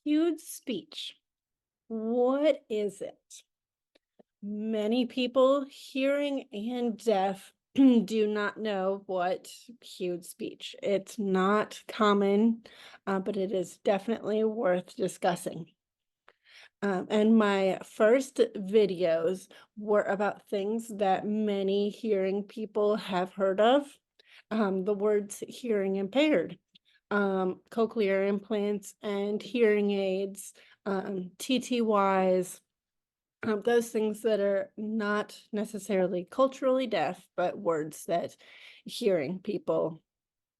Cued speech. What is it? Many people, hearing and deaf, do not know what cued speech. It's not common, but it is definitely worth discussing. And my first videos were about things that many hearing people have heard of. The words hearing impaired, cochlear implants and hearing aids, TTYs, those things that are not necessarily culturally deaf, but words that hearing people,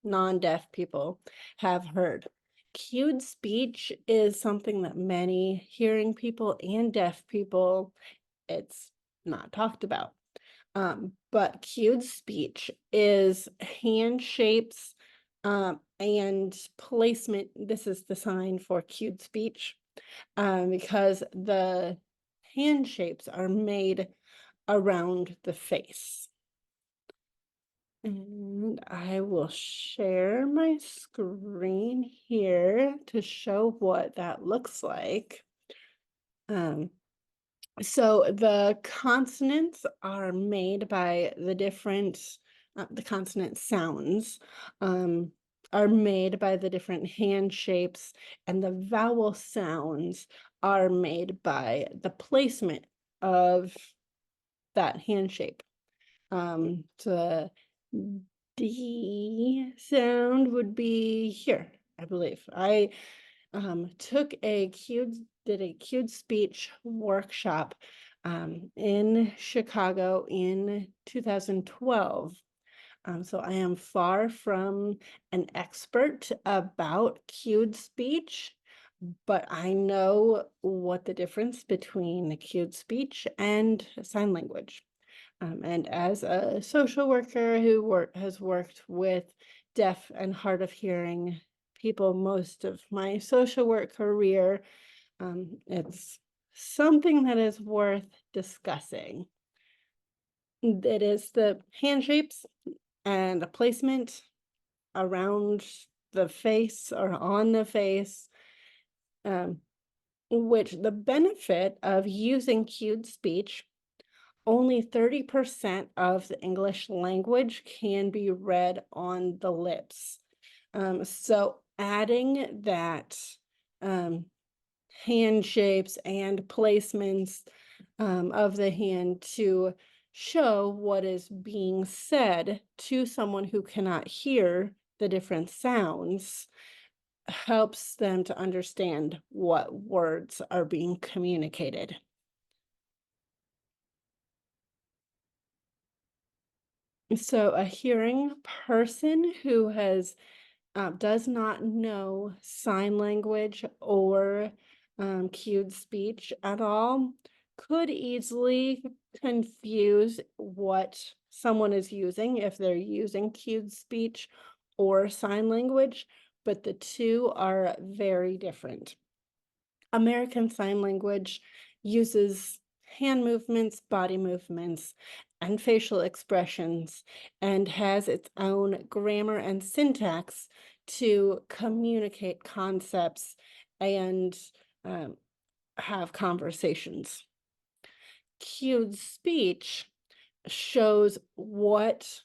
non-deaf people have heard. Cued speech is something that many hearing people and deaf people, it's not talked about. But cued speech is hand shapes and placement. This is the sign for cued speech because the hand shapes are made around the face. And I will share my screen here to show what that looks like. So the consonants are made by the consonant sounds are made by the different hand shapes, and the vowel sounds are made by the placement of that hand shape. The D sound would be here, I believe. I did a cued speech workshop in Chicago in 2012. So I am far from an expert about cued speech, but I know what the difference between the cued speech and sign language. And as a social worker who has worked with deaf and hard of hearing people most of my social work career, it's something that is worth discussing. It is the hand shapes and the placement around the face or on the face, which the benefit of using cued speech, only 30% of the English language can be read on the lips. So adding that hand shapes and placements of the hand to show what is being said to someone who cannot hear the different sounds helps them to understand what words are being communicated. So a hearing person who does not know sign language or cued speech at all could easily confuse what someone is using if they're using cued speech or sign language, but the two are very different. American Sign Language uses hand movements, body movements, and facial expressions, and has its own grammar and syntax to communicate concepts and have conversations. Cued speech shows what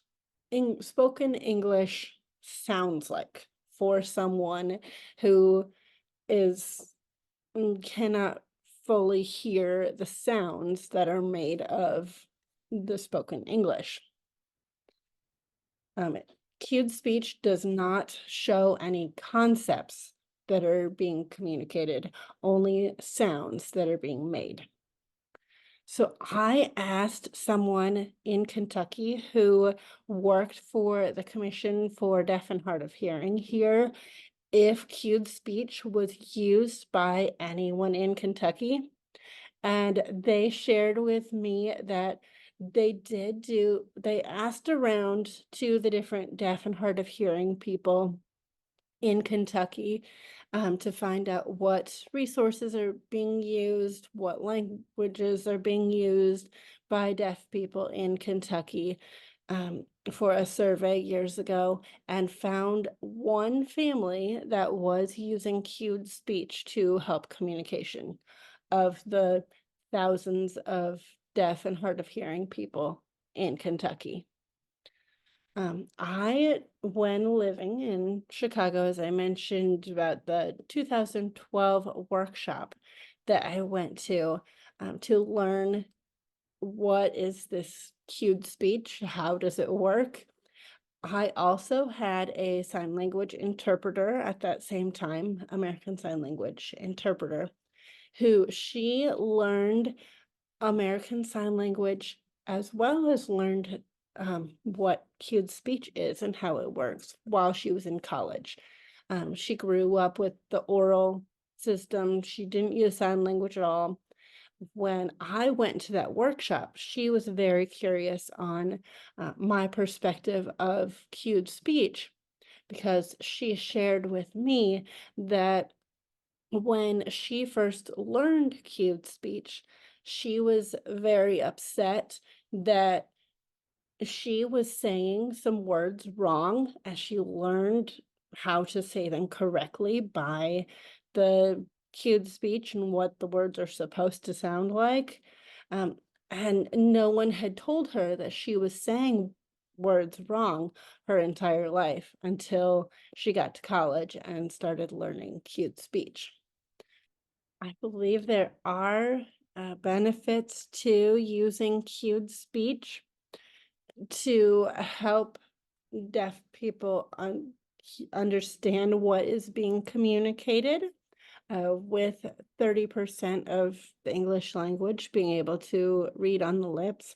spoken English sounds like for someone who is cannot fully hear the sounds that are made of the spoken English. Cued speech does not show any concepts that are being communicated, only sounds that are being made. So I asked someone in Kentucky who worked for the Commission for Deaf and Hard of Hearing here if cued speech was used by anyone in Kentucky. And they shared with me that they asked around to the different deaf and hard of hearing people in Kentucky to find out what resources are being used, what languages are being used by deaf people in Kentucky. for a survey years ago and found one family that was using cued speech to help communication of the thousands of deaf and hard of hearing people in Kentucky. When living in Chicago, as I mentioned about the 2012 workshop that I went to learn what is this cued speech, how does it work. I also had a sign language interpreter at that same time, American Sign Language interpreter, who she learned American Sign Language as well as learned what cued speech is and how it works while she was in college. She grew up with the oral system. She didn't use sign language at all. When I went to that workshop, she was very curious on my perspective of cued speech because she shared with me that when she first learned cued speech, she was very upset that she was saying some words wrong as she learned how to say them correctly by the cued speech and what the words are supposed to sound like. Um, and no one had told her that she was saying words wrong her entire life until she got to college and started learning cued speech. I believe there are benefits to using cued speech to help deaf people understand what is being communicated, with 30% of the English language being able to read on the lips.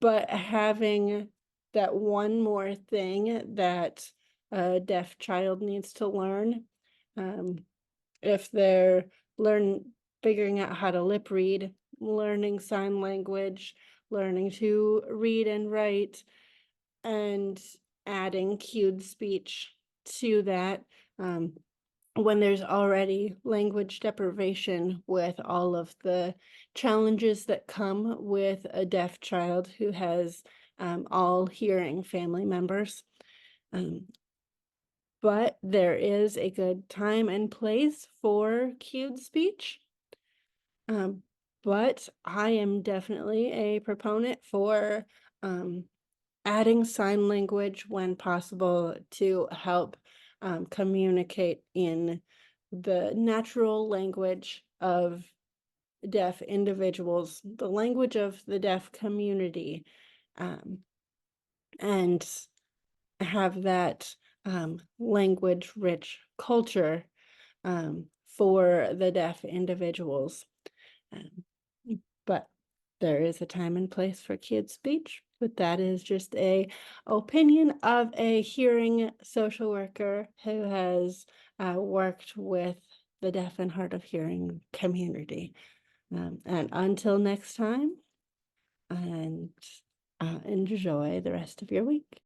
But having that one more thing that a deaf child needs to learn, um, if they're learn figuring out how to lip read, learning sign language, learning to read and write, and adding cued speech to that, um, when there's already language deprivation with all of the challenges that come with a deaf child who has all hearing family members. Um, but there is a good time and place for cued speech. Um, but I am definitely a proponent for adding sign language when possible to help communicate in the natural language of deaf individuals, the language of the deaf community, um, and have that language rich culture for the deaf individuals. Um, but there is a time and place for cued speech, but that is just a opinion of a hearing social worker who has worked with the deaf and hard of hearing community. And until next time, and enjoy the rest of your week.